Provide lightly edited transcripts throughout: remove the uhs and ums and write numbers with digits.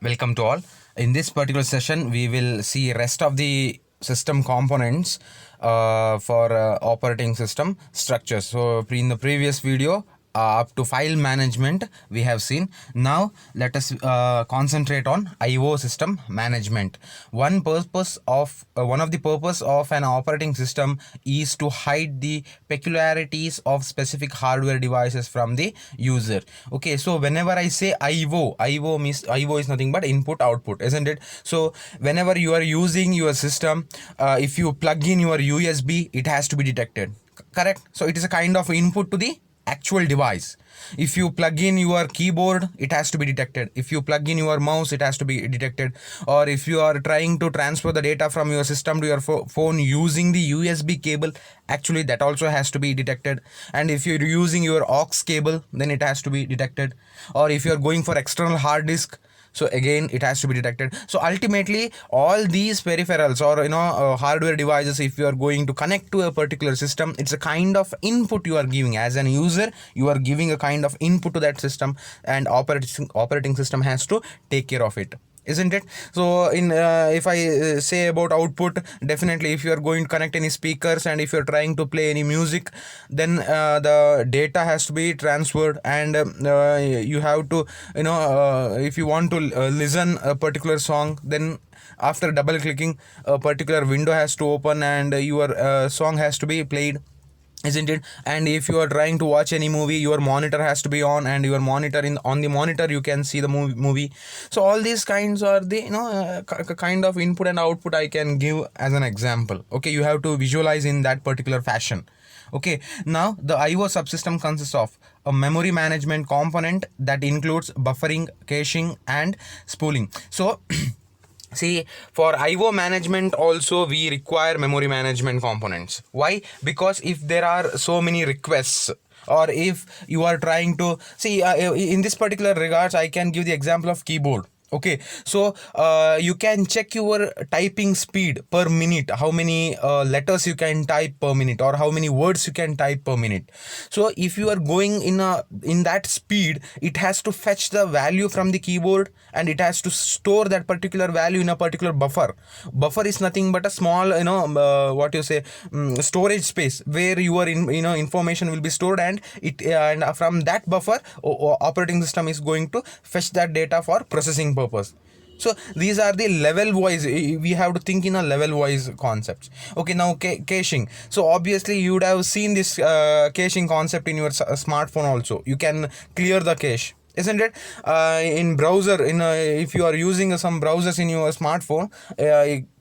Welcome to all. In this particular session, we will see rest of the system components for operating system structures. So in the previous video, up to file management we have seen. Now let us concentrate on IO system management. One of the purpose of an operating system is to hide the peculiarities of specific hardware devices from the user. Okay, so whenever I say IO means IO is nothing but input output, isn't it? So whenever you are using your system, if you plug in your USB, it has to be detected, correct? So it is a kind of input to the actual device. If you plug in your keyboard, it has to be detected. If you plug in your mouse, it has to be detected. Or if you are trying to transfer the data from your system to your phone using the USB cable, actually that also has to be detected. And if you're using your aux cable, then it has to be detected. Or if you're going for external hard disk, so again it has to be detected. So ultimately all these peripherals or hardware devices, if you are going to connect to a particular system, it's a kind of input you are giving. As an user, you are giving a kind of input to that system, and operating system has to take care of it, isn't it? So in if I say about output, definitely if you are going to connect any speakers and if you're trying to play any music, then the data has to be transferred, and you have to if you want to listen a particular song, then after double clicking, a particular window has to open and your song has to be played, isn't it? And if you are trying to watch any movie, your monitor has to be on, and your monitor on the monitor you can see the movie. So all these kinds are the kind of input and output I can give as an example. Okay, you have to visualize in that particular fashion. Okay, now the IO subsystem consists of a memory management component that includes buffering, caching, and spooling. So see, for IO management also we require memory management components. Why? Because if there are so many requests, or if you are trying to see in this particular regards, I can give the example of keyboard. Okay, so you can check your typing speed per minute, how many letters you can type per minute, or how many words you can type per minute. So if you are going in that speed, it has to fetch the value from the keyboard, and it has to store that particular value in a particular buffer is nothing but a small storage space where your information will be stored, and from that buffer operating system is going to fetch that data for processing purpose. So these are the level wise, we have to think in a level wise concepts. Okay, now caching. So obviously you would have seen this caching concept in your smartphone also. You can clear the cache, isn't it? In browser, if you are using some browsers in your smartphone,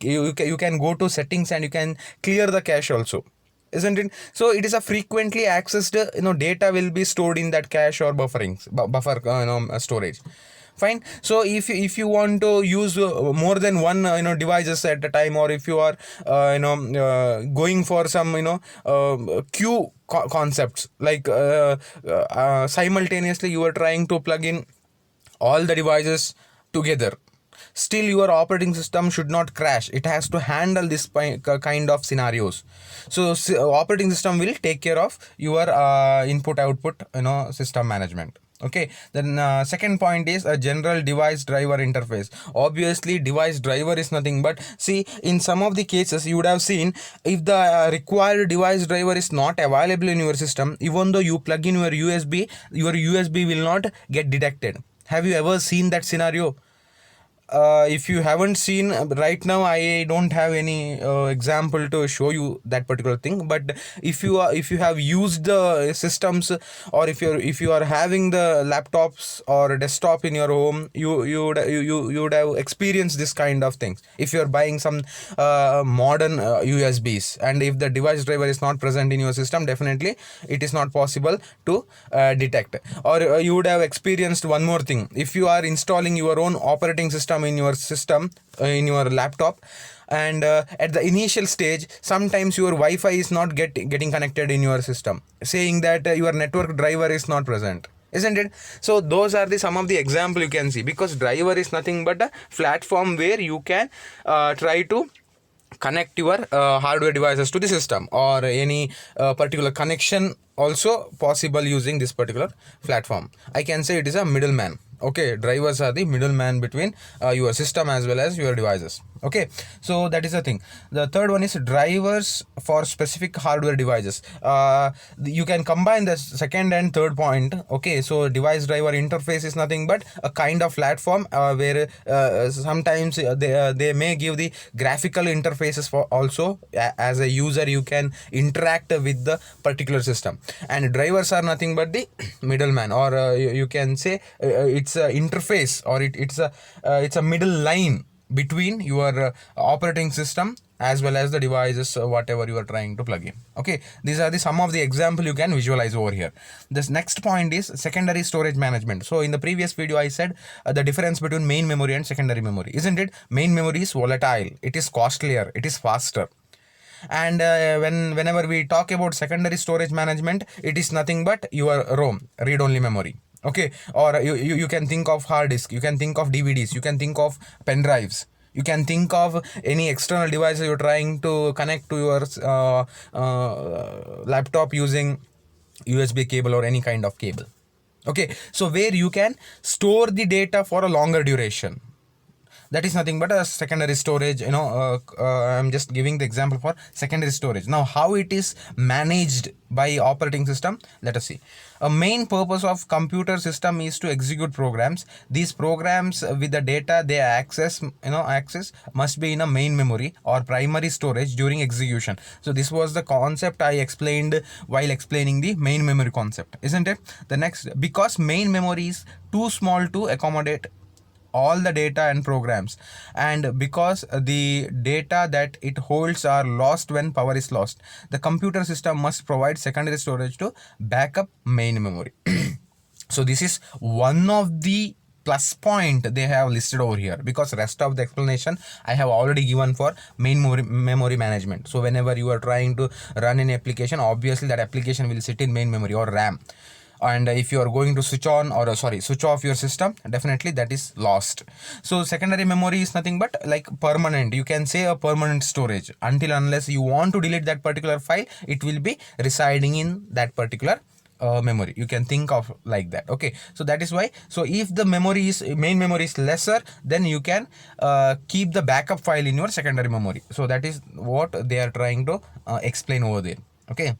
you can go to settings and you can clear the cache also, isn't it? So it is a frequently accessed data will be stored in that cache or buffer storage. Fine. So if you want to use more than one devices at a time, or if you are going for some queue concepts, like simultaneously you are trying to plug in all the devices together, still your operating system should not crash. It has to handle this kind of scenarios. So operating system will take care of your input output system management. Okay, then second point is a general device driver interface. Obviously device driver is nothing but, see, in some of the cases you would have seen, if the required device driver is not available in your system, even though you plug in your USB will not get detected. Have you ever seen that scenario? If you haven't seen, right now I don't have any example to show you that particular thing. But if you have used the systems, or if you are having the laptops or desktop in your home, you would have experienced this kind of things. If you are buying some modern USBs, and if the device driver is not present in your system, definitely it is not possible to detect. Or you would have experienced one more thing. If you are installing your own operating system in your system, in your laptop, and at the initial stage sometimes your Wi-Fi is not getting connected in your system, saying that your network driver is not present, isn't it? So those are some of the example you can see, because driver is nothing but a platform where you can try to connect your hardware devices to the system, or any particular connection also possible using this particular platform. I can say it is a middleman. Okay, drivers are the middleman between your system as well as your devices. Okay, so that is the thing. The third one is drivers for specific hardware devices. You can combine the second and third point. Okay, so device driver interface is nothing but a kind of platform where sometimes they may give the graphical interfaces for also. As a user you can interact with the particular system, and drivers are nothing but the middleman, or you can say it's a interface, or it's a middle line between your operating system as well as the devices, whatever you are trying to plug in. Okay, these are the some of the example you can visualize over here. This next point is secondary storage management. So in the previous video I said the difference between main memory and secondary memory, isn't it? Main memory is volatile, it is costlier, it is faster. And whenever we talk about secondary storage management, it is nothing but your ROM, read only memory. Okay, or you can think of hard disk, you can think of DVDs, you can think of pen drives, you can think of any external device you're trying to connect to your laptop using USB cable or any kind of cable. Okay, so where you can store the data for a longer duration, that is nothing but a secondary storage. I'm just giving the example for secondary storage. Now how it is managed by operating system, let us see. A main purpose of computer system is to execute programs. These programs with the data they access must be in a main memory or primary storage during execution. So this was the concept I explained while explaining the main memory concept, isn't it? The next, because main memory is too small to accommodate all the data and programs, and because the data that it holds are lost when power is lost, the computer system must provide secondary storage to backup main memory. So this is one of the plus point they have listed over here, because rest of the explanation I have already given for main memory management. So whenever you are trying to run an application, obviously that application will sit in main memory or RAM, and if you are going to switch on or switch off your system, definitely that is lost. So secondary memory is nothing but like permanent, you can say a permanent storage. Until unless you want to delete that particular file, it will be residing in that particular memory, you can think of like that. Okay, so that is why, so if the main memory is lesser, then you can keep the backup file in your secondary memory. So that is what they are trying to explain over there. Okay,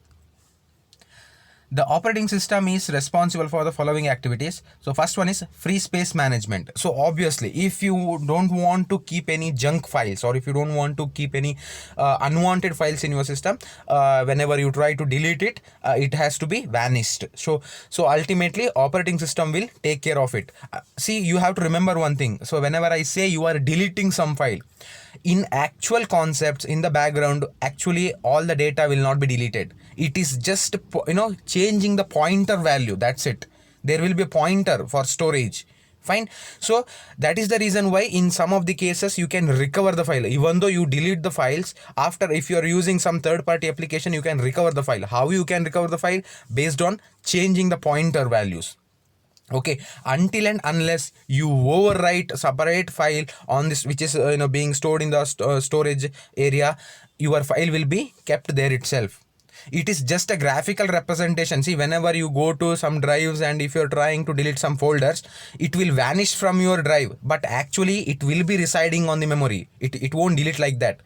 the operating system is responsible for the following activities. So first one is free space management. So obviously if you don't want to keep any junk files, or if you don't want to keep any unwanted files in your system, whenever you try to delete it, it has to be vanished. So ultimately operating system will take care of it. See, you have to remember one thing. So whenever I say you are deleting some file, in actual concepts in the background, actually all the data will not be deleted. It is just changing the pointer value, that's it. There will be a pointer for storage. Fine. So that is the reason why in some of the cases you can recover the file, even though you delete the files. After, if you are using some third-party application, you can recover the file. How you can recover the file? Based on changing the pointer values. Okay, until and unless you overwrite separate file on this, which is being stored in the storage area, your file will be kept there itself. It is just a graphical representation. See, whenever you go to some drives and if you're trying to delete some folders, it will vanish from your drive, but actually it will be residing on the memory. It won't delete like that.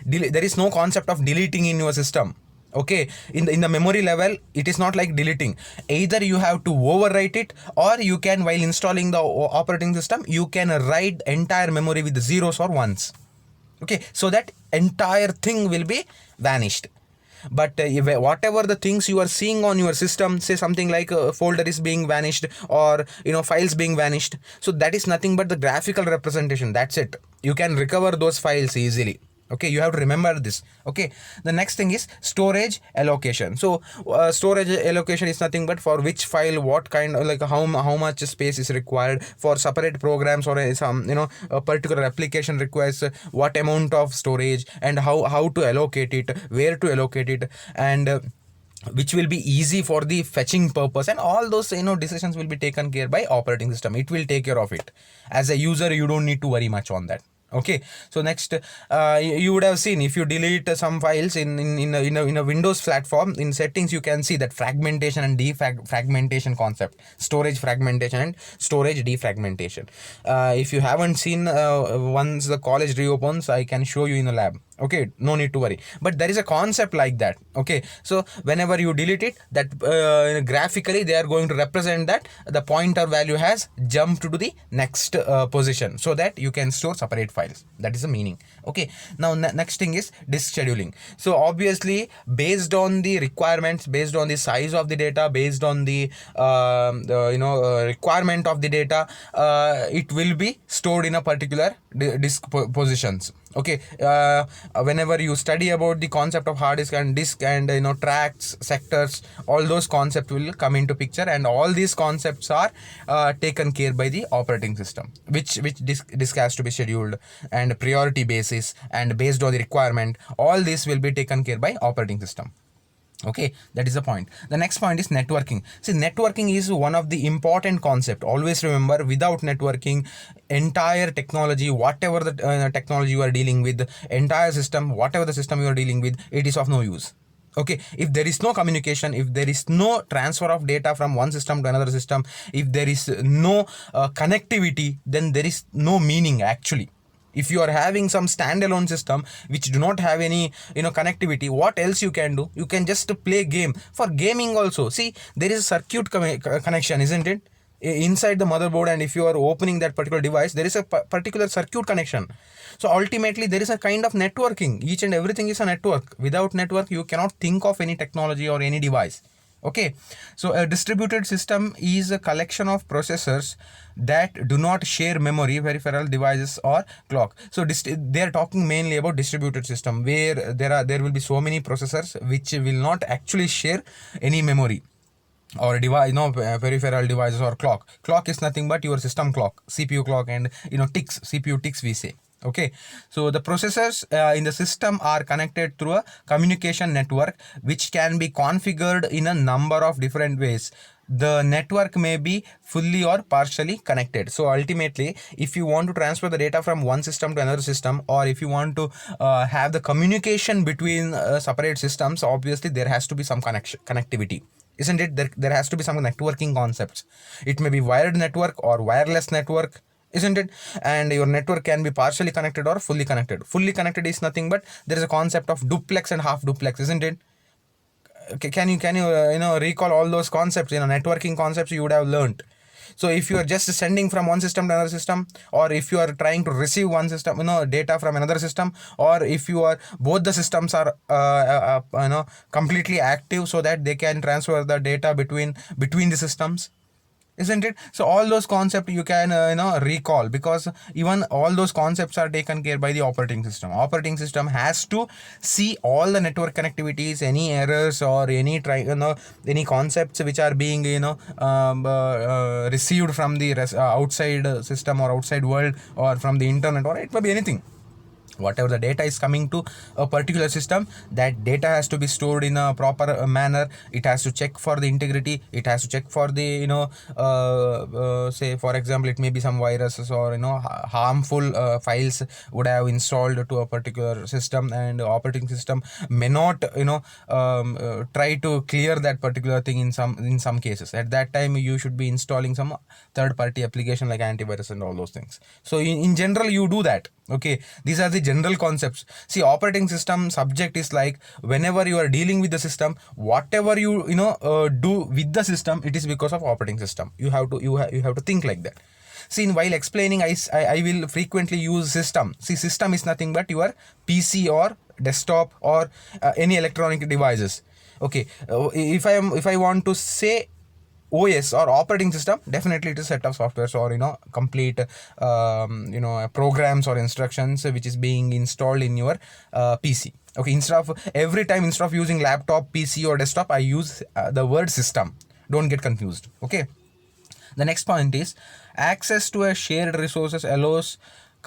There is no concept of deleting in your system. Okay, in the memory level, it is not like deleting. Either you have to overwrite it, or you can, while installing the operating system, you can write entire memory with zeros or ones. Okay, so that entire thing will be vanished. But whatever the things you are seeing on your system, say something like a folder is being vanished, or files being vanished, so that is nothing but the graphical representation, that's it. You can recover those files easily. Okay, you have to remember this. Okay, the next thing is storage allocation. So storage allocation is nothing but for which file, what kind of, like how much space is required for separate programs, or some a particular application requires what amount of storage, and how to allocate it, where to allocate it, and which will be easy for the fetching purpose, and all those decisions will be taken care by operating system. It will take care of it. As a user, you don't need to worry much on that. Okay, so next, you would have seen if you delete some files in a Windows platform, in settings you can see that fragmentation and defragmentation concept, storage fragmentation and storage defragmentation. If you haven't seen, once the college reopens, I can show you in the lab. Okay, no need to worry, but there is a concept like that. Okay, so whenever you delete it, that graphically they are going to represent that the pointer value has jumped to the next position, so that you can store separate files. That is the meaning. Okay, now next thing is disk scheduling. So obviously, based on the requirements, based on the size of the data, based on the requirement of the data, it will be stored in a particular disk positions. Okay, whenever you study about the concept of hard disk and tracks, sectors, all those concepts will come into picture, and all these concepts are taken care by the operating system, which disk has to be scheduled, and priority basis, and based on the requirement, all this will be taken care by operating system. Okay, that is the point. The next point is networking. See, networking is one of the important concept. Always remember, without networking, entire technology, whatever the technology you are dealing with, entire system, whatever the system you are dealing with, it is of no use. Okay, if there is no communication, if there is no transfer of data from one system to another system, if there is no connectivity, then there is no meaning actually. If you are having some standalone system which do not have any connectivity, what else you can do? You can just play game. For gaming also, see, there is a circuit connection, isn't it, inside the motherboard, and if you are opening that particular device, there is a particular circuit connection. So ultimately there is a kind of networking. Each and everything is a network. Without network, you cannot think of any technology or any device. Okay, so a distributed system is a collection of processors that do not share memory, peripheral devices, or clock. So they are talking mainly about distributed system, where there will be so many processors which will not actually share any memory or device, peripheral devices or clock. Clock is nothing but your system clock, CPU clock, and ticks, CPU ticks we say. Okay, so the processors in the system are connected through a communication network, which can be configured in a number of different ways. The network may be fully or partially connected. So ultimately, if you want to transfer the data from one system to another system, or if you want to have the communication between separate systems, obviously there has to be some connectivity, isn't it? There has to be some networking concepts. It may be wired network or wireless network, isn't it? And your network can be partially connected or fully connected. Fully connected is nothing but there is a concept of duplex and half duplex, isn't it? Can you recall all those concepts, networking concepts you would have learned? So if you are just sending from one system to another system, or if you are trying to receive one system data from another system, or if you are both the systems are completely active, so that they can transfer the data between the systems, isn't it? So all those concepts you can recall, because even all those concepts are taken care by the operating system. Operating system has to see all the network connectivities, any errors, or any any concepts which are being received from the outside system or outside world, or from the internet, or it may be anything. Whatever the data is coming to a particular system, that data has to be stored in a proper manner. It has to check for the integrity. It has to check for the say for example, it may be some viruses or harmful files would have installed to a particular system, and operating system may not try to clear that particular thing in some cases. At that time, you should be installing some third party application like antivirus and all those things. So in general, you do that. Okay, these are the general concepts. See, operating system subject is like, whenever you are dealing with the system, whatever you do with the system, it is because of operating system. You have to think like that. See, while explaining, I will frequently use system. See, system is nothing but your PC or desktop or any electronic devices. Okay, if I want to say OS or operating system, definitely it is a set of softwares or complete programs or instructions which is being installed in your PC. Okay, instead of using laptop, PC or desktop, I use the word system. Don't get confused. Okay, the next point is access to a shared resources allows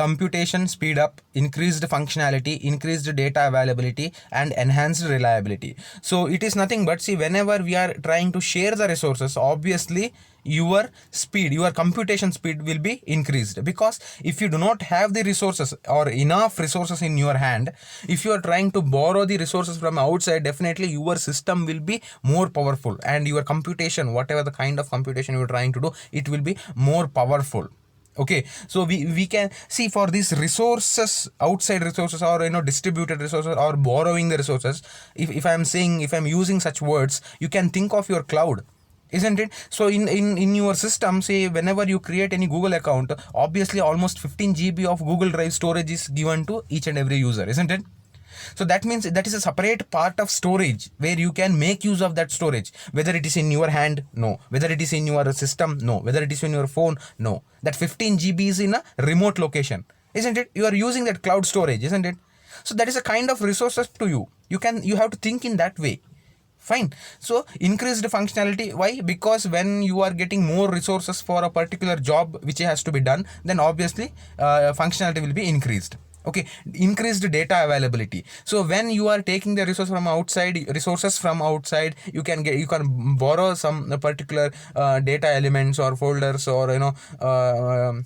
computation speed up, increased functionality, increased data availability, and enhanced reliability. So it is nothing but, see, whenever we are trying to share the resources, obviously your speed, your computation speed will be increased, because if you do not have the resources or enough resources in your hand, if you are trying to borrow the resources from outside, definitely your system will be more powerful, and your computation, whatever the kind of computation you are trying to do, it will be more powerful. Okay, so we can see, for these resources, outside resources, or distributed resources, or borrowing the resources, if I'm saying, if I'm using such words, you can think of your cloud, isn't it? So in your system, say, whenever you create any Google account, obviously almost 15 GB of Google Drive storage is given to each and every user, isn't it? So that means that is a separate part of storage where you can make use of that storage, whether it is in your hand, no, whether it is in your system, no, whether it is in your phone, no. That 15 GB is in a remote location, isn't it? You are using that cloud storage, isn't it? So that is a kind of resources to you. You have to think in that way. Fine. So increased functionality, why? Because when you are getting more resources for a particular job which has to be done, then obviously functionality will be increased. Okay, increased data availability. So when you are taking the resources from outside, you can borrow some particular data elements or folders, or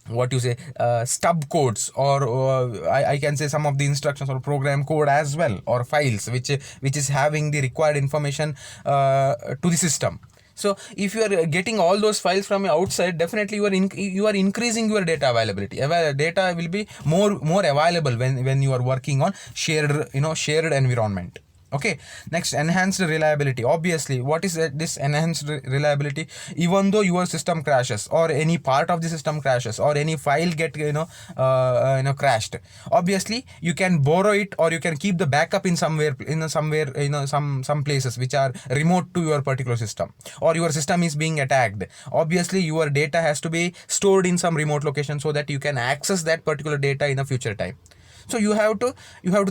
what you say, stub codes, or I can say some of the instructions or program code as well, or files which is having the required information to the system. So if you are getting all those files from outside, definitely you are increasing your data availability. Data will be more available when you are working on shared environment. Okay, next, enhanced reliability. Obviously, what is this enhanced reliability? Even though your system crashes, or any part of the system crashes, or any file get crashed, obviously you can borrow it, or you can keep the backup in somewhere some places which are remote to your particular system, or your system is being attacked. Obviously your data has to be stored in some remote location, so that you can access that particular data in a future time. So you have to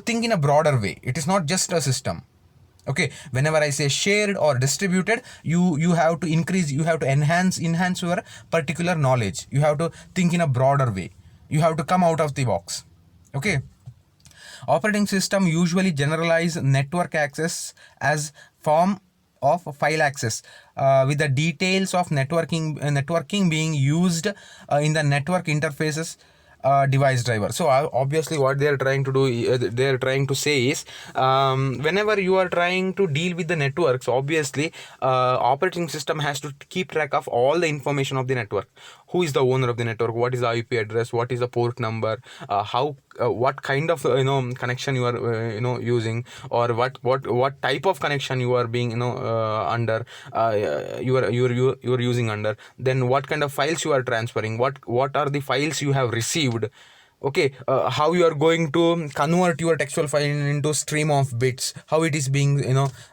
think in a broader way. It is not just a system. Okay, whenever I say shared or distributed, you have to increase, you have to enhance your particular knowledge. You have to think in a broader way. You have to come out of the box. Okay, operating system usually generalize network access as form of file access, with the details of networking being used in the network interfaces device driver. So obviously what they are trying to do, they are trying to say is, whenever you are trying to deal with the networks, obviously operating system has to keep track of all the information of the network. Who is the owner of the network, what is the IP address, what is the port number, what kind of connection you are using, or what type of connection you are being under, you are using under, then what kind of files you are transferring, what are the files you have received. Okay, how you are going to convert your textual file into stream of bits, how it is being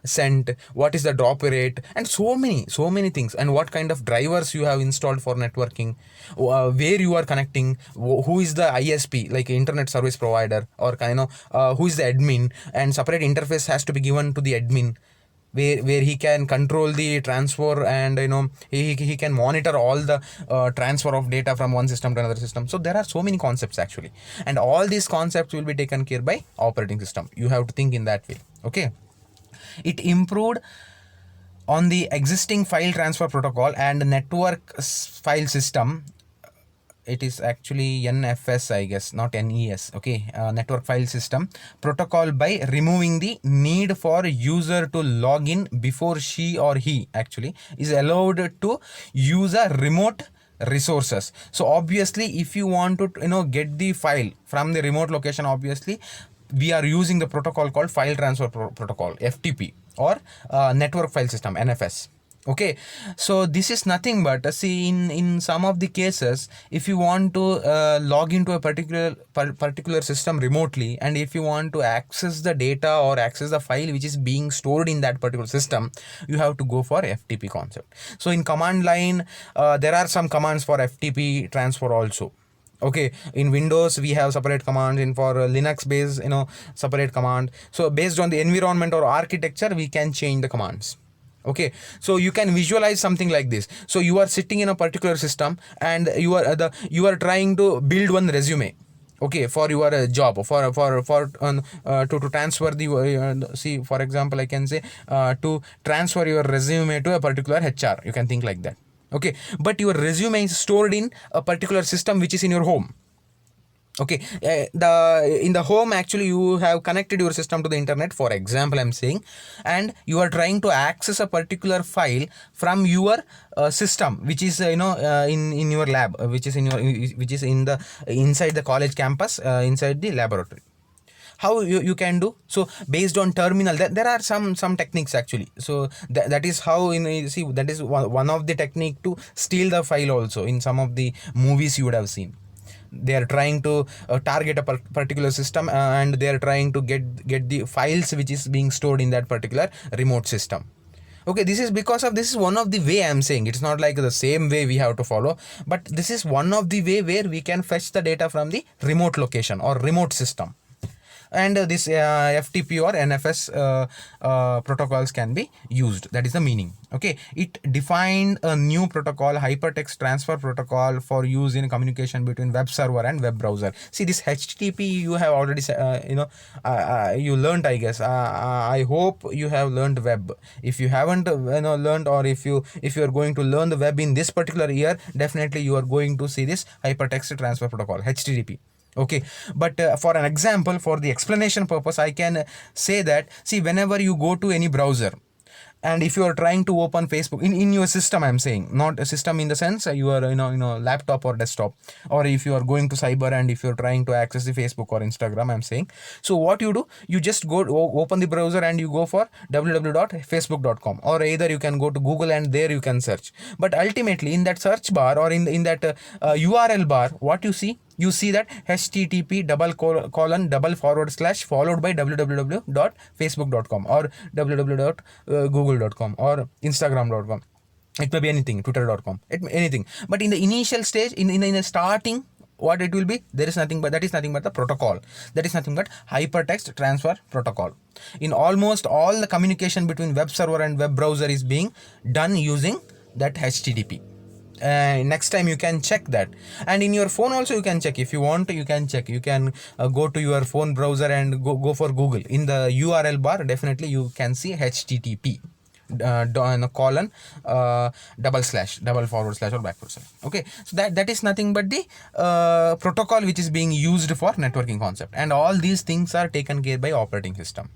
sent, what is the drop rate, and so many things, and what kind of drivers you have installed for networking, where you are connecting, who is the ISP, like internet service provider, or who is the admin, and separate interface has to be given to the admin, where he can control the transfer, and he can monitor all the transfer of data from one system to another system. So there are so many concepts actually, and all these concepts will be taken care by operating system. You have to think in that way. Okay, it improved on the existing file transfer protocol and network file system. It is actually NFS, I guess, not NES. Okay, network file system protocol, by removing the need for user to log in before she or he actually is allowed to use a remote resources. So obviously if you want to get the file from the remote location, obviously we are using the protocol called file transfer protocol, FTP, or network file system, NFS. Okay, so this is nothing but, see, in some of the cases, if you want to log into a particular system remotely, and if you want to access the data or access the file which is being stored in that particular system, you have to go for FTP concept. So in command line, there are some commands for FTP transfer also. Okay, in Windows we have separate commands, in for Linux based separate command. So based on the environment or architecture, we can change the commands. Okay, so you can visualize something like this. So you are sitting in a particular system and you are trying to build one resume, okay, for your job, to transfer the see, for example, I can say to transfer your resume to a particular HR, you can think like that. Okay, but your resume is stored in a particular system which is in your home. Okay, the in the home, actually you have connected your system to the internet, for example I'm saying, and you are trying to access a particular file from your system which is in your lab, which is in the inside the college campus, inside the laboratory. How you can do so? Based on terminal, there are some techniques actually. So that is how, see, that is one of the technique to steal the file. Also in some of the movies you would have seen, they are trying to target a particular system, and they are trying to get the files which is being stored in that particular remote system. Okay, this is because of, this is one of the way I'm saying. It's not like the same way we have to follow, but this is one of the way where we can fetch the data from the remote location or remote system. And this FTP or NFS protocols can be used. That is the meaning. Okay, it defined a new protocol, hypertext transfer protocol, for use in communication between web server and web browser. See, this HTTP you have already you learned, I guess. I hope you have learned web. If you haven't learned, or if you are going to learn the web in this particular year, definitely you are going to see this hypertext transfer protocol, HTTP. Okay, but for an example, for the explanation purpose, I can say that, see, whenever you go to any browser, and if you are trying to open Facebook in your system, I'm saying, not a system in the sense your laptop or desktop, or if you are going to cyber and if you're trying to access the Facebook or Instagram, I'm saying, so what you do, you just go open the browser and you go for www.facebook.com, or either you can go to Google and there you can search. But ultimately in that search bar, or in that URL bar, what you see that http // followed by www.facebook.com or www.google.com or instagram.com. It may be anything, twitter.com, anything. But in the initial stage, in the starting, what it will be, that is nothing but the protocol. That is nothing but hypertext transfer protocol. In almost all the communication between web server and web browser is being done using that HTTP. Next time you can check that, and in your phone also you can check. If you want, you can check. You can go to your phone browser and go for Google. In the URL bar, definitely you can see HTTP colon / or /. Okay, so that is nothing but the protocol which is being used for networking concept, and all these things are taken care by operating system.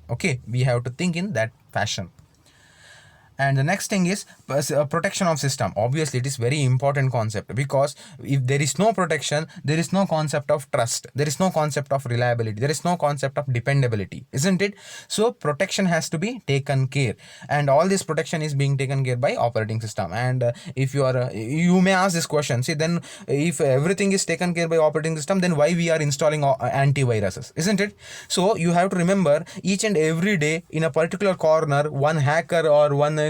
Okay, we have to think in that fashion. And the next thing is protection of system. Obviously it is very important concept, because if there is no protection, there is no concept of trust, there is no concept of reliability, there is no concept of dependability, isn't it? So protection has to be taken care, and all this protection is being taken care by operating system. And if you are you may ask this question, see, then if everything is taken care by operating system, then why we are installing antiviruses, isn't it? So you have to remember, each and every day in a particular corner, one hacker or one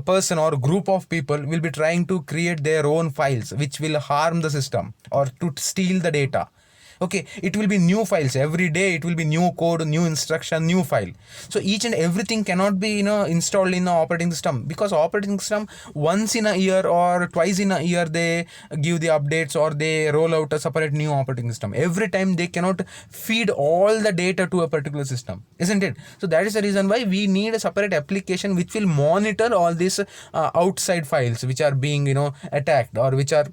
person or group of people will be trying to create their own files which will harm the system or to steal the data. Okay, it will be new files every day, it will be new code, new instruction, new file. So each and everything cannot be installed in the operating system, because operating system once in a year or twice in a year they give the updates, or they roll out a separate new operating system. Every time they cannot feed all the data to a particular system, isn't it? So that is the reason why we need a separate application which will monitor all these outside files which are being attacked, or which are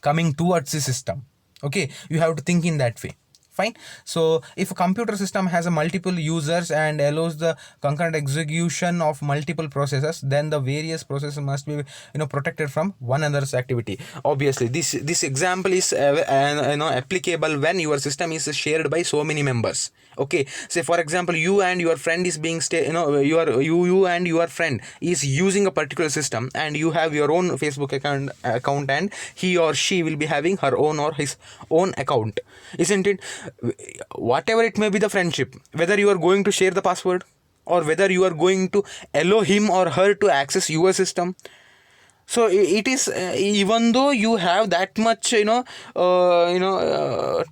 coming towards the system. Okay, you have to think in that way. Fine. So if a computer system has a multiple users and allows the concurrent execution of multiple processes, then the various processes must be protected from one another's activity. Obviously this example is applicable when your system is shared by so many members. Okay, say for example, you and your friend is being you and your friend is using a particular system, and you have your own Facebook account, and he or she will be having her own or his own account, isn't it? Whatever it may be, the friendship, whether you are going to share the password, or whether you are going to allow him or her to access your system, So it is even though you have that much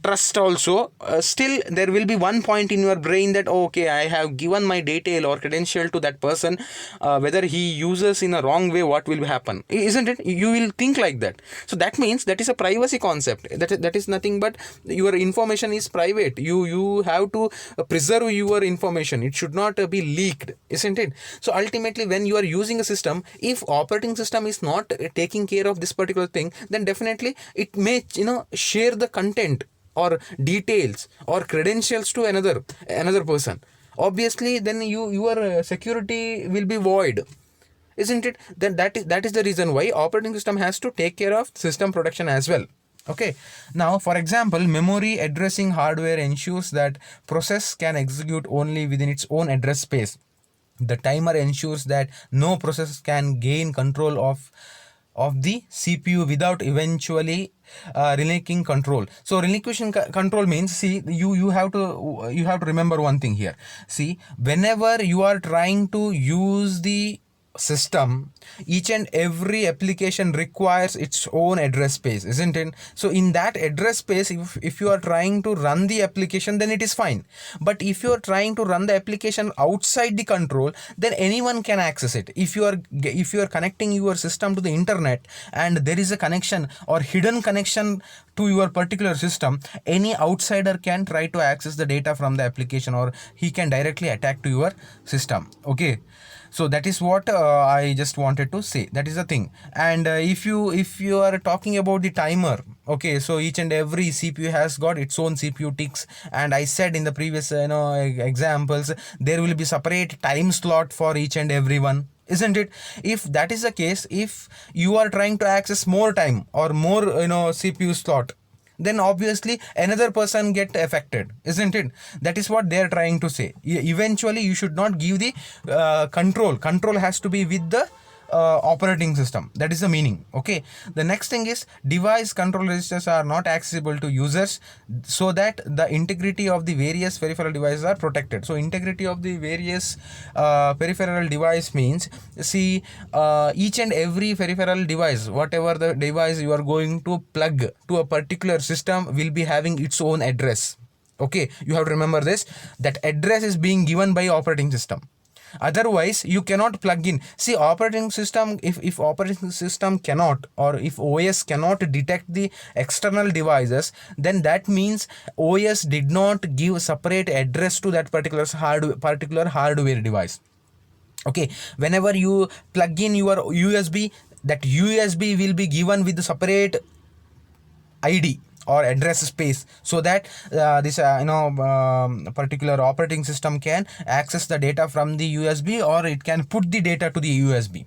trust also, still there will be one point in your brain that, "Oh, okay, I have given my detail or credential to that person, whether he uses in a wrong way, what will happen?" Isn't it? You will think like that. So that means that is a privacy concept. That is nothing but your information is private. You have to preserve your information. It should not be leaked, isn't it? So ultimately, when you are using a system, if operating system is not taking care of this particular thing, then definitely it may share the content or details or credentials to another person. Obviously, then your security will be void, isn't it? Then that is the reason why operating system has to take care of system protection as well. Okay, now for example, memory addressing hardware ensures that process can execute only within its own address space. The timer ensures that no process can gain control of the CPU without eventually relinquishing control. So relinquishing control means, see, you have to remember one thing here. See, whenever you are trying to use the system, each and every application requires its own address space, isn't it? So in that address space, if you are trying to run the application, then it is fine. But if you are trying to run the application outside the control, then anyone can access it. If you are connecting your system to the internet and there is a connection or hidden connection to your particular system, any outsider can try to access the data from the application, or he can directly attack to your system. Okay, so that is what I just wanted to say. That is the thing. And if you are talking about the timer, okay, so each and every CPU has got its own CPU ticks, and I said in the previous examples, there will be separate time slot for each and every one, isn't it? If that is the case, if you are trying to access more time or more CPU slot, then obviously another person get affected, isn't it? That is what they are trying to say. Eventually you should not give the control has to be with the operating system. That is the meaning. Okay, the next thing is device control registers are not accessible to users, so that the integrity of the various peripheral devices are protected. So integrity of the various peripheral device means, see, each and every peripheral device, whatever the device you are going to plug to a particular system, will be having its own address. Okay, you have to remember this, that address is being given by operating system. Otherwise you cannot plug in. See, operating system, if operating system cannot, or if OS cannot detect the external devices, then that means OS did not give separate address to that particular hardware device. Okay, whenever you plug in your USB, that USB will be given with the separate ID or address space, so that this particular operating system can access the data from the USB, or it can put the data to the USB.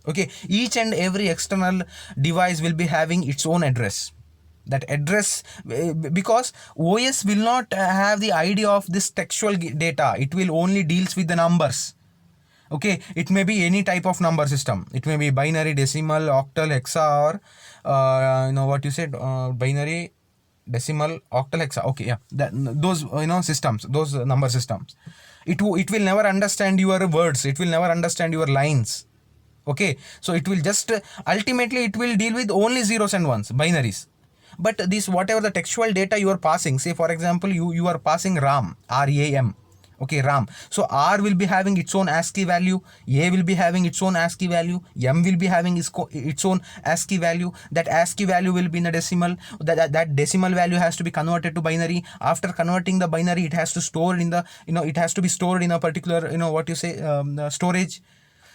Okay, each and every external device will be having its own address. That address, because OS will not have the idea of this textual data, it will only deals with the numbers. Okay, it may be any type of number system. It may be binary, decimal, octal, hexa, or what you said, binary, decimal, octal, hexa. Okay, yeah, those systems, those number systems. It will never understand your words. It will never understand your lines. Okay, so it will just ultimately it will deal with only zeros and ones, binaries. But this, whatever the textual data you are passing, say for example, you are passing RAM, RAM. Okay, RAM. So R will be having its own ASCII value, A will be having its own ASCII value, M will be having its own ASCII value. That ASCII value will be in the decimal. That decimal value has to be converted to binary. After converting the binary, it has to store in the it has to be stored in a particular storage.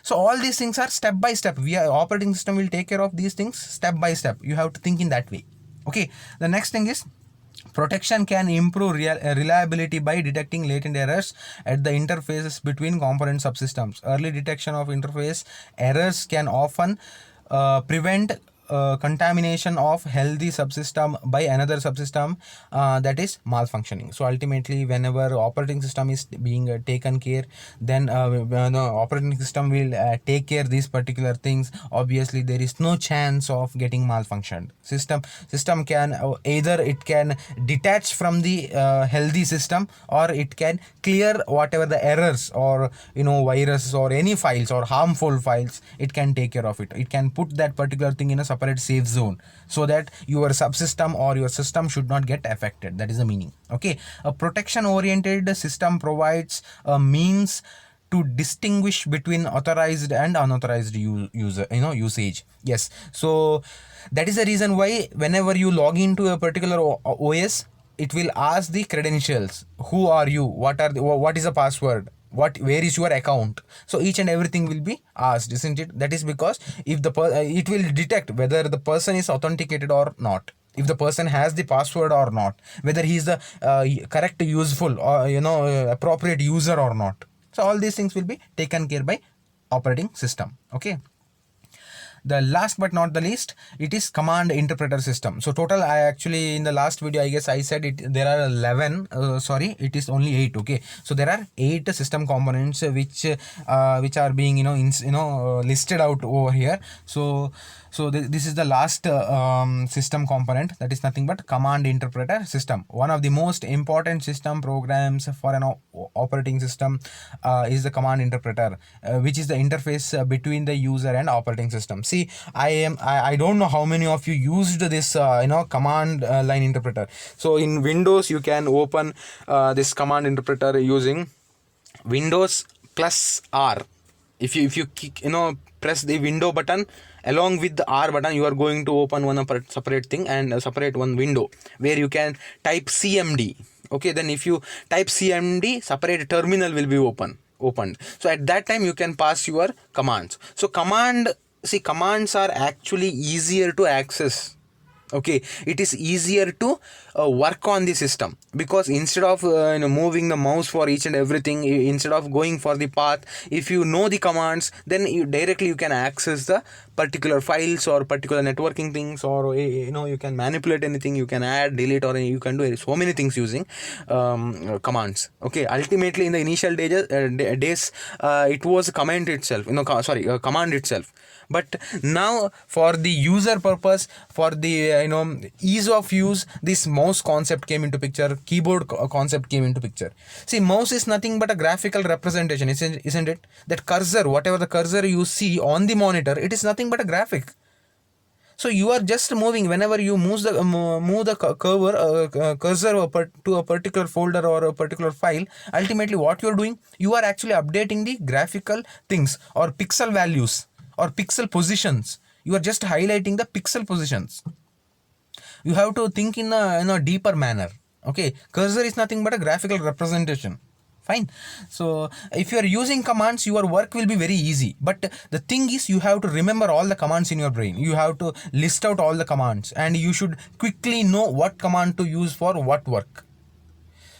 So all these things are step by step. Operating system will take care of these things step by step. You have to think in that way. Okay, the next thing is, protection can improve reliability by detecting latent errors at the interfaces between component subsystems. Early detection of interface errors can often prevent contamination of healthy subsystem by another subsystem that is malfunctioning. So ultimately, whenever operating system is being taken care, then the operating system will take care these particular things. Obviously, there is no chance of getting malfunctioned. System can either it can detach from the healthy system, or it can clear whatever the errors or viruses or any files or harmful files. It can take care of it. It can put that particular thing in a separate safe zone, so that your subsystem or your system should not get affected. That is the meaning. Okay, a protection oriented system provides a means to distinguish between authorized and unauthorized usage. Yes, so that is the reason why whenever you log into a particular OS, it will ask the credentials. Who are you? What is the password? Where is your account? So each and everything will be asked, isn't it? That is because if it will detect whether the person is authenticated or not, if the person has the password or not, whether he is the correct, useful, or appropriate user or not. So all these things will be taken care by operating system. Okay, the last but not the least, it is command interpreter system. So total, I actually in the last video, I guess I said it there are 11, sorry, it is only 8. Okay, so there are 8 system components which are being listed out over here. So this is the last system component, that is nothing but command interpreter system. One of the most important system programs for an operating system is the command interpreter, which is the interface between the user and operating system. See, I don't know how many of you used this command line interpreter. So in Windows, you can open this command interpreter using Windows plus R. If you press the window button along with the R button, you are going to open one separate thing and separate one window where you can type CMD. Okay, then if you type CMD, separate terminal will be opened. So at that time you can pass your commands. So commands are actually easier to access. Okay, it is easier to work on the system, because instead of moving the mouse for each and everything, instead of going for the path, if you know the commands, then you can access the particular files or particular networking things, or you can manipulate anything, you can add, delete, or you can do so many things using commands. Okay, ultimately in the initial days it was command itself, command itself. But now for the user purpose, for the ease of use, this mouse concept came into picture, keyboard concept came into picture. See, mouse is nothing but a graphical representation, isn't it? That cursor, whatever the cursor you see on the monitor, it is nothing but a graphic. So you are just moving. Whenever you move the cursor to a particular folder or a particular file, ultimately what you are doing, you are actually updating the graphical things or pixel values or pixel positions. You are just highlighting the pixel positions. You have to think in a deeper manner. Okay, cursor is nothing but a graphical representation. Fine. So if you are using commands, your work will be very easy. But the thing is, you have to remember all the commands in your brain. You have to list out all the commands, and you should quickly know what command to use for what work.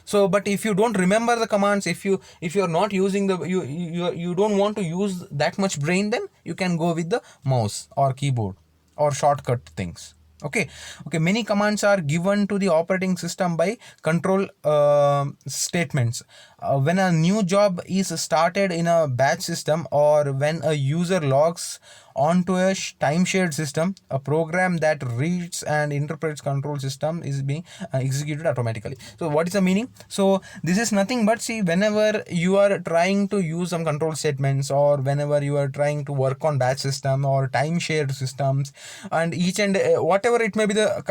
So, but if you don't remember the commands, if you are not using you don't want to use that much brain, then you can go with the mouse or keyboard or shortcut things. Okay, many commands are given to the operating system by control statements. When a new job is started in a batch system, or when a user logs onto a time shared system, a program that reads and interprets control system is being executed automatically. So what is the meaning? So this is nothing but, see, whenever you are trying to use some control statements, or whenever you are trying to work on batch system or time shared systems, and each and whatever it may be the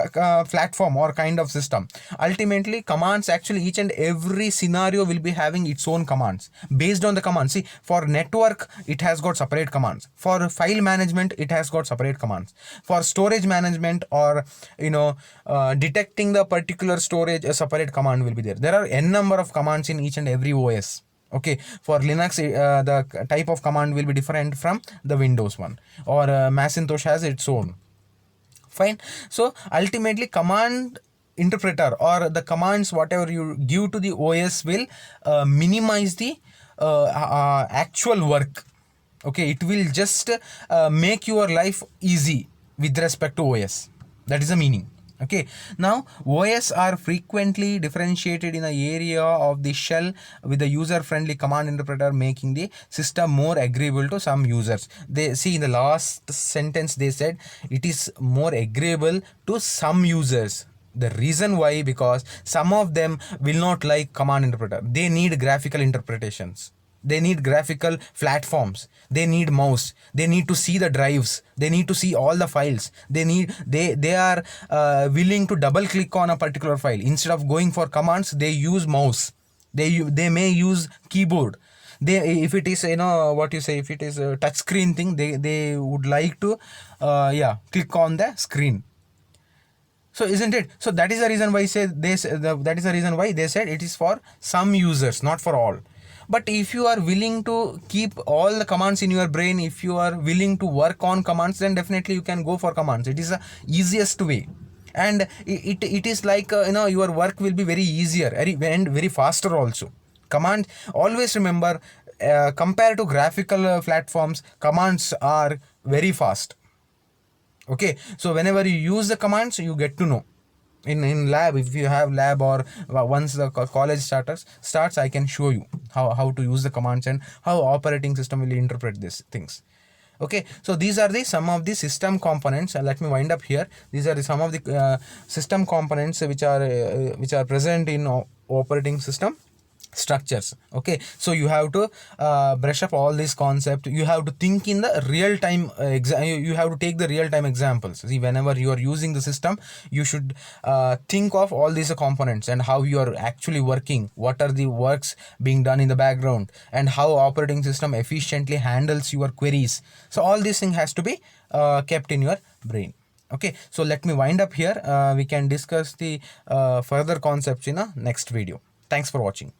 platform or kind of system, ultimately commands, actually each and every scenario will be having its own commands based on the commands. See, for network it has got separate commands. For file management it has got separate commands. For storage management or detecting the particular storage, a separate command will be there. There are n number of commands in each and every OS. Okay, for Linux the type of command will be different from the Windows one, or Macintosh has its own. Fine. So ultimately command interpreter or the commands whatever you give to the OS will minimize the actual work. Okay, it will just make your life easy. with respect to OS. That is the meaning. Okay, now OS are frequently differentiated in the area of the shell with the user-friendly command interpreter, making the system more agreeable to some users. They see in the last sentence they said it is more agreeable to some users. The reason why, because some of them will not like command interpreter. They need graphical interpretations. They need graphical platforms. They need mouse. They need to see the drives. They need to see all the files. They are willing to double click on a particular file instead of going for commands. They use mouse. They may use keyboard. They, if it is, you know what you say, if it is a touch screen thing, they would like to click on the screen. So isn't it? So that is the reason why that is the reason why they said it is for some users, not for all. But if you are willing to keep all the commands in your brain, if you are willing to work on commands, then definitely you can go for commands. It is the easiest way, and it is like your work will be very easier and very faster also. Command, always remember, compared to graphical platforms, commands are very fast. Okay, so whenever you use the commands, you get to know. In lab, if you have lab, or once the college starts, I can show you how to use the commands and how operating system will interpret these things. Okay, so these are the some of the system components. Let me wind up here. These are the some of the system components which are present in operating system structures. Okay, so you have to brush up all this concept. You have to think in the real time you have to take the real time examples. See, whenever you are using the system, you should think of all these components and how you are actually working, what are the works being done in the background, and how operating system efficiently handles your queries. So all these thing has to be kept in your brain. Okay, so let me wind up here. We can discuss the further concepts in a next video. Thanks for watching.